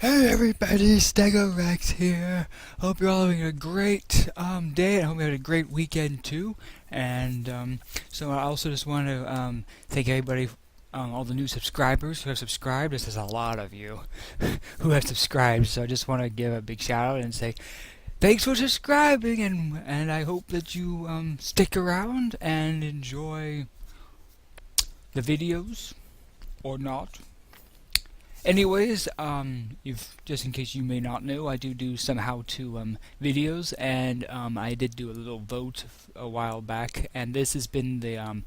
Hey everybody, Stegorex here. Hope you're all having a great day, and I hope you had a great weekend too. So I also just want to thank everybody, all the new subscribers who have subscribed. This is a lot of you who have subscribed, so I just want to give a big shout out and say thanks for subscribing, and I hope that you stick around and enjoy the videos or not. Anyways, if just in case you may not know, I do some how-to videos, and I did do a little vote a while back, and this has been the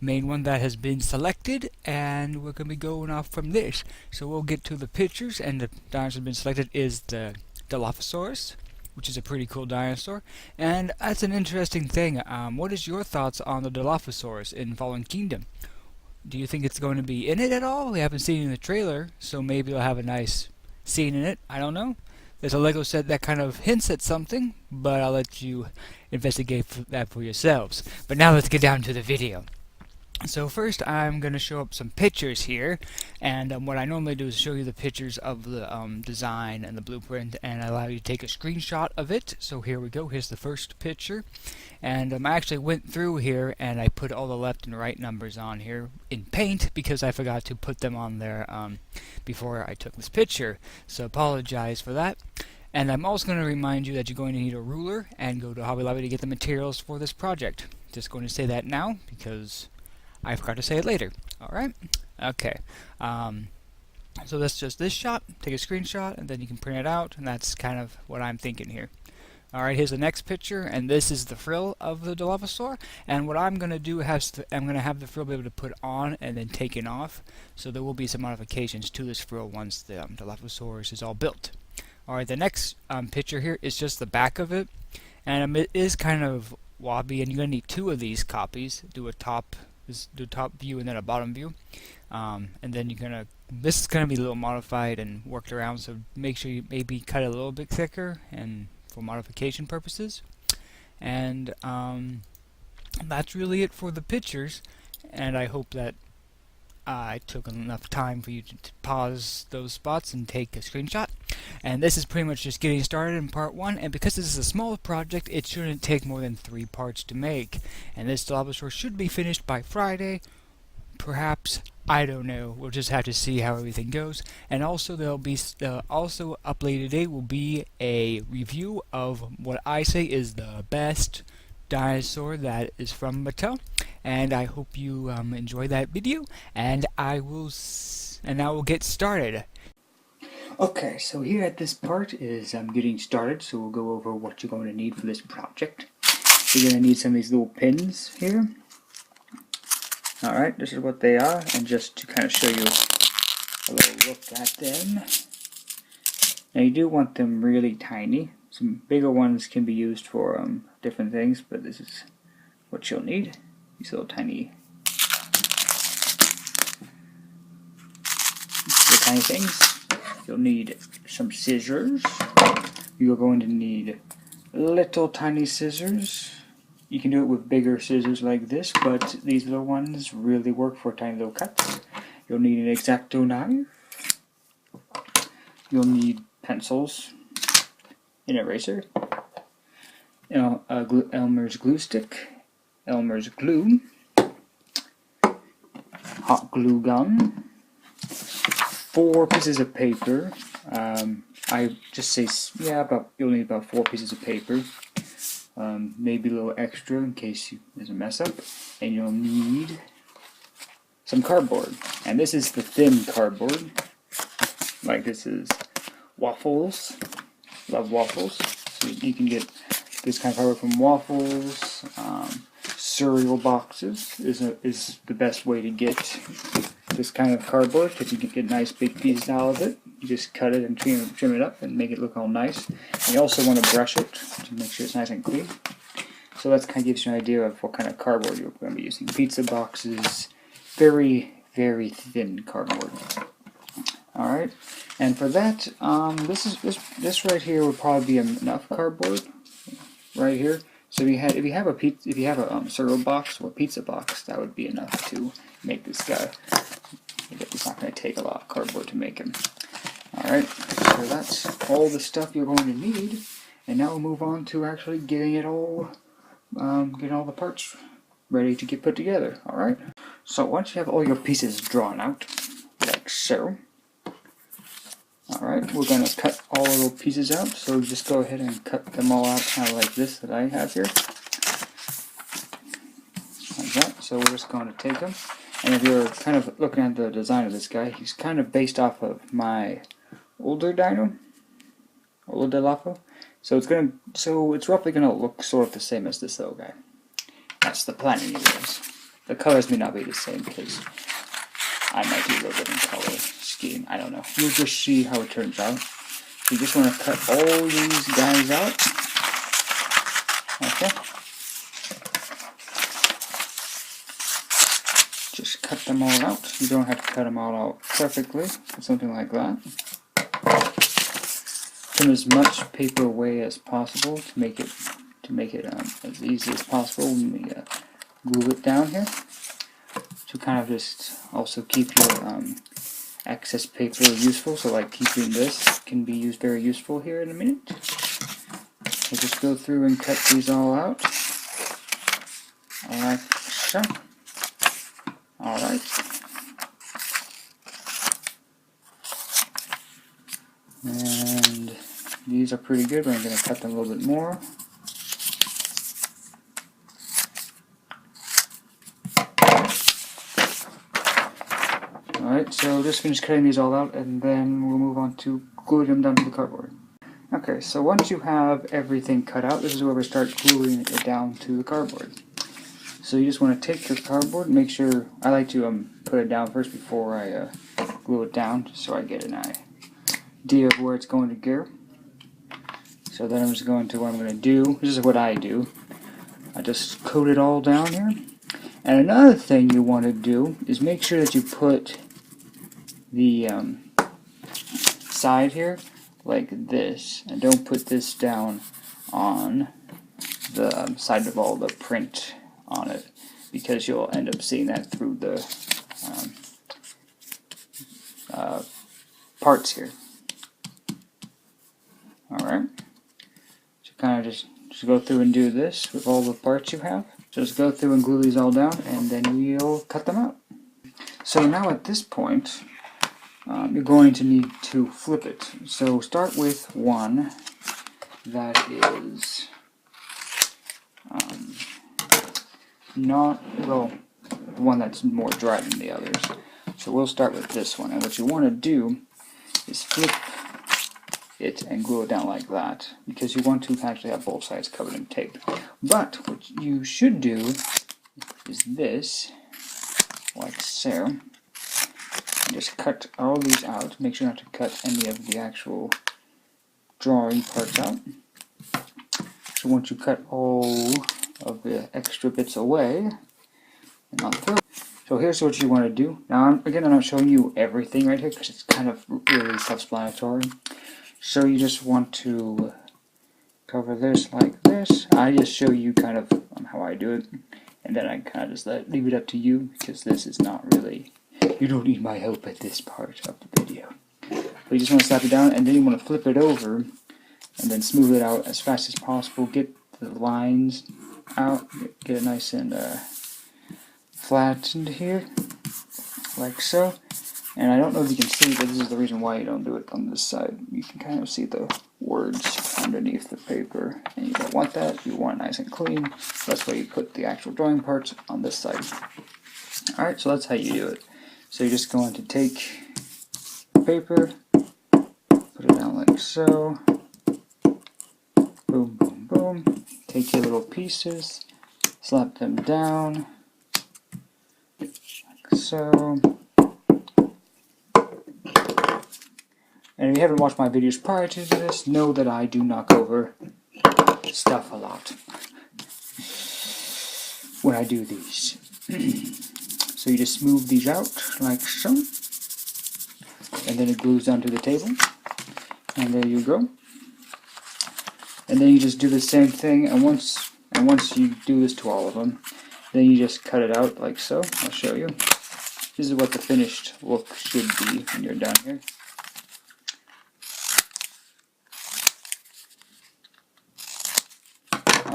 main one that has been selected, and we're gonna be going off from this. So we'll get to the pictures, and the dinosaur that's been selected is the Dilophosaurus, which is a pretty cool dinosaur, and that's an interesting thing. What is your thoughts on the Dilophosaurus in Fallen Kingdom? Do you think it's going to be in it at all? We haven't seen it in the trailer, so maybe it'll have a nice scene in it. I don't know. There's a Lego set that kind of hints at something, but I'll let you investigate that for yourselves. But now let's get down to the video. So first I'm going to show up some pictures here, and what I normally do is show you the pictures of the design and the blueprint, and I allow you to take a screenshot of it. So here we go, here's the first picture, and I actually went through here and I put all the left and right numbers on here in paint because I forgot to put them on there before I took this picture, so apologize for that. And I'm also going to remind you that you're going to need a ruler and go to Hobby Lobby to get the materials for this project. Just going to say that now because I forgot to say it later. Alright? Okay. So that's just this shot. Take a screenshot and then you can print it out, and that's kind of what I'm thinking here. Alright, here's the next picture, and this is the frill of the Dilophosaur, and what I'm going to do is I'm going to have the frill be able to put on and then taken off, so there will be some modifications to this frill once the Dilophosaurus is all built. Alright, the next picture here is just the back of it, and it is kind of wobbly, and you're going to need two of these copies. Do a top view and then a bottom view, and then this is gonna be a little modified and worked around, so make sure you maybe cut it a little bit thicker and for modification purposes. And that's really it for the pictures, and I hope that I took enough time for you to pause those spots and take a screenshot. And this is pretty much just getting started in part 1, and because this is a small project, it shouldn't take more than 3 parts to make. And this Dilophosaurus should be finished by Friday, perhaps, I don't know. We'll just have to see how everything goes. And also there'll be also up later today will be a review of what I say is the best dinosaur that is from Mattel, and I hope you enjoy that video, and I will get started. Okay, so here at this part is getting started, so we'll go over what you're going to need for this project. You're going to need some of these little pins here. Alright, this is what they are, and just to kind of show you a little look at them. Now you do want them really tiny. Some bigger ones can be used for different things, but this is what you'll need. These little tiny things. You'll need some scissors. You're going to need little tiny scissors. You can do it with bigger scissors like this, but these little ones really work for tiny little cuts. You'll need an X-Acto knife. You'll need pencils, an eraser, Elmer's glue stick, Elmer's glue, hot glue gun, 4 pieces of paper. I just say, you'll need about 4 pieces of paper, maybe a little extra in case there's a mess up, and you'll need some cardboard. And this is the thin cardboard, like this is waffles. Love waffles. So you can get this kind of cardboard from Waffles. Cereal boxes is the best way to get this kind of cardboard, because you can get nice big pieces out of it. You just cut it and trim it up and make it look all nice. And you also want to brush it to make sure it's nice and clean. So that kind of gives you an idea of what kind of cardboard you're going to be using. Pizza boxes, very, very thin cardboard. Alright, and for that, this right here would probably be enough cardboard right here. So if you have a cereal box or a pizza box, that would be enough to make this guy. It's not going to take a lot of cardboard to make him. Alright, so that's all the stuff you're going to need, and now we'll move on to actually getting it all, getting all the parts ready to get put together. Alright, so once you have all your pieces drawn out, like so, alright, we're going to cut all the little pieces out, so just go ahead and cut them all out kind of like this that I have here. Like that, so we're just going to take them, and if you're kind of looking at the design of this guy, he's kind of based off of my older Dilopho. So it's roughly gonna look sort of the same as this little guy. That's the plan anyways. The colors may not be the same because I might do a little different color scheme. I don't know. You'll just see how it turns out. You just want to cut all these guys out. Okay. Just cut them all out. You don't have to cut them all out perfectly. Something like that. Trim as much paper away as possible to make it as easy as possible. Let me glue it down here to kind of just also keep your excess paper useful. So like keeping this can be very useful here in a minute. So just go through and cut these all out. Like so. Alright. And these are pretty good, but I'm going to cut them a little bit more. Alright, so just finish cutting these all out, and then we'll move on to gluing them down to the cardboard. Okay, so once you have everything cut out, this is where we start gluing it down to the cardboard. So you just want to take your cardboard, make sure, I like to put it down first before I glue it down, just so I get an idea of where it's going to go. So then I'm just going to, what I'm going to do, this is what I do, I just coat it all down here. And another thing you want to do is make sure that you put the side here like this, and don't put this down on the side of all the print on it, because you'll end up seeing that through the parts here. Alright, so kind of just go through and do this with all the parts you have. So just go through and glue these all down, and then we'll cut them out. So now at this point, you're going to need to flip it. So start with one that is the one that's more dry than the others. So we'll start with this one, and what you want to do is flip it and glue it down like that, because you want to actually have both sides covered in tape. But what you should do is this, like so, and just cut all these out. Make sure not to cut any of the actual drawing parts out. So once you cut all of the extra bits away, and not throw. So here's what you want to do. Now again, I'm not showing you everything right here because it's kind of really self-explanatory. So you just want to cover this like this. I just show you kind of how I do it, and then I kind of just leave it up to you, because this is not really, you don't need my help at this part of the video. But you just want to slap it down, and then you want to flip it over, and then smooth it out as fast as possible. Get the lines out, get it nice and flattened here, like so. And I don't know if you can see, but this is the reason why you don't do it on this side. You can kind of see the words underneath the paper, and you don't want that. You want it nice and clean. That's why you put the actual drawing parts on this side. Alright, so that's how you do it. So you're just going to take the paper, put it down like so. Boom, boom, boom. Take your little pieces, slap them down, like so. And if you haven't watched my videos prior to this, know that I do knock over stuff a lot when I do these. So you just smooth these out like so, and then it glues down to the table, and there you go. And then you just do the same thing, and once you do this to all of them, then you just cut it out like so. I'll show you. This is what the finished look should be when you're done here.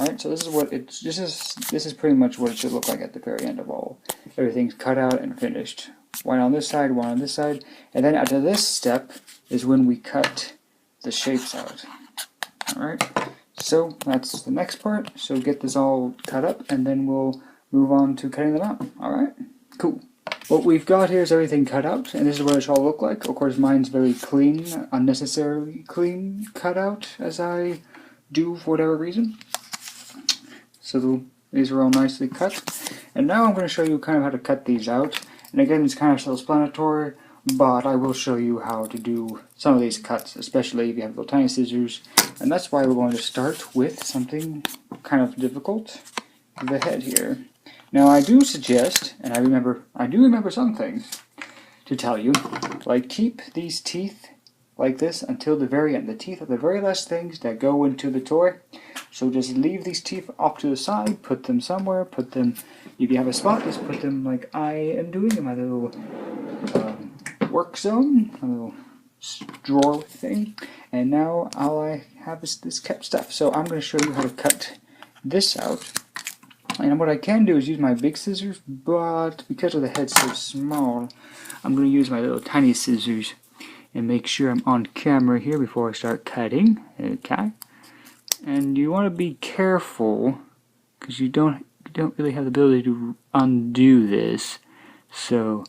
Alright, so this is what it's this is pretty much what it should look like at the very end of all. Everything's cut out and finished. One on this side, one on this side, and then after this step is when we cut the shapes out. Alright, so that's the next part. So get this all cut up and then we'll move on to cutting them out. Alright, cool. What we've got here is everything cut out, and this is what it should all look like. Of course, mine's very clean, unnecessarily clean cut out, as I do for whatever reason. So these are all nicely cut. And now I'm going to show you kind of how to cut these out. And again, it's kind of self-explanatory, but I will show you how to do some of these cuts, especially if you have little tiny scissors. And that's why we're going to start with something kind of difficult, the head here. Now I do suggest, and I do remember some things to tell you, like keep these teeth like this until the very end. The teeth are the very last things that go into the toy. So just leave these teeth off to the side, put them somewhere, put them, if you have a spot, just put them like I am doing in my little work zone, a little drawer thing. And now all I have is this kept stuff. So I'm going to show you how to cut this out. And what I can do is use my big scissors, but because of the head so small, I'm going to use my little tiny scissors and make sure I'm on camera here before I start cutting. Okay. And you want to be careful because you don't really have the ability to undo this. So,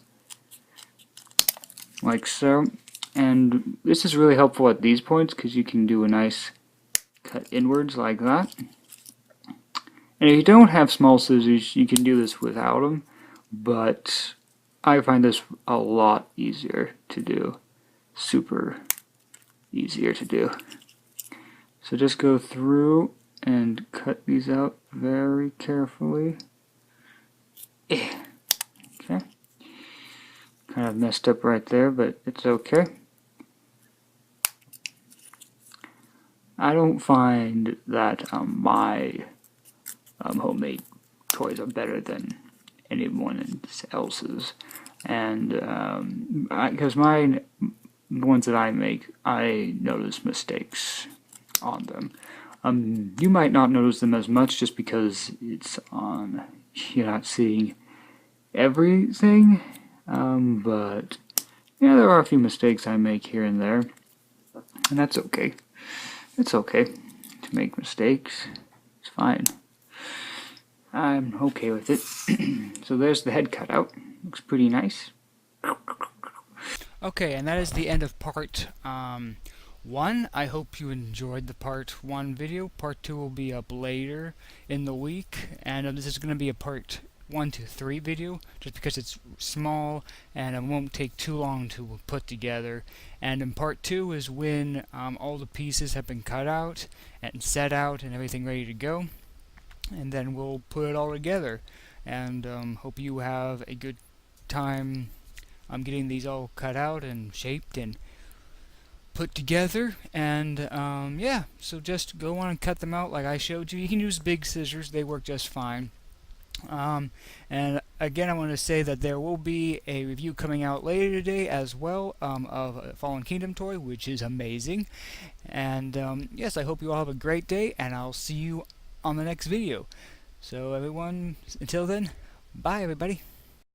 like so. And this is really helpful at these points because you can do a nice cut inwards like that. And if you don't have small scissors, you can do this without them, but I find this a lot easier to do. Super easier to do. So just go through and cut these out very carefully. Okay. Kind of messed up right there, but it's okay. I don't find that my homemade toys are better than anyone else's, and because the ones that I make, I notice mistakes on them. You might not notice them as much just because it's on, you're not seeing everything, but yeah, there are a few mistakes I make here and there, and that's okay. It's okay to make mistakes. It's fine. I'm okay with it. So there's the head cut out. Looks pretty nice. Okay, and that is the end of part 1. I hope you enjoyed the part 1 video. Part 2 will be up later in the week, and this is going to be a part 1 to 3 video, just because it's small and it won't take too long to put together. And in part 2 is when all the pieces have been cut out and set out and everything ready to go. And then we'll put it all together, and hope you have a good time getting these all cut out and shaped and put together. And yeah, so just go on and cut them out like I showed you. You can use big scissors, they work just fine. And again, I want to say that there will be a review coming out later today as well of a Fallen Kingdom toy, which is amazing. And yes, I hope you all have a great day, and I'll see you on the next video. So everyone, until then, bye everybody.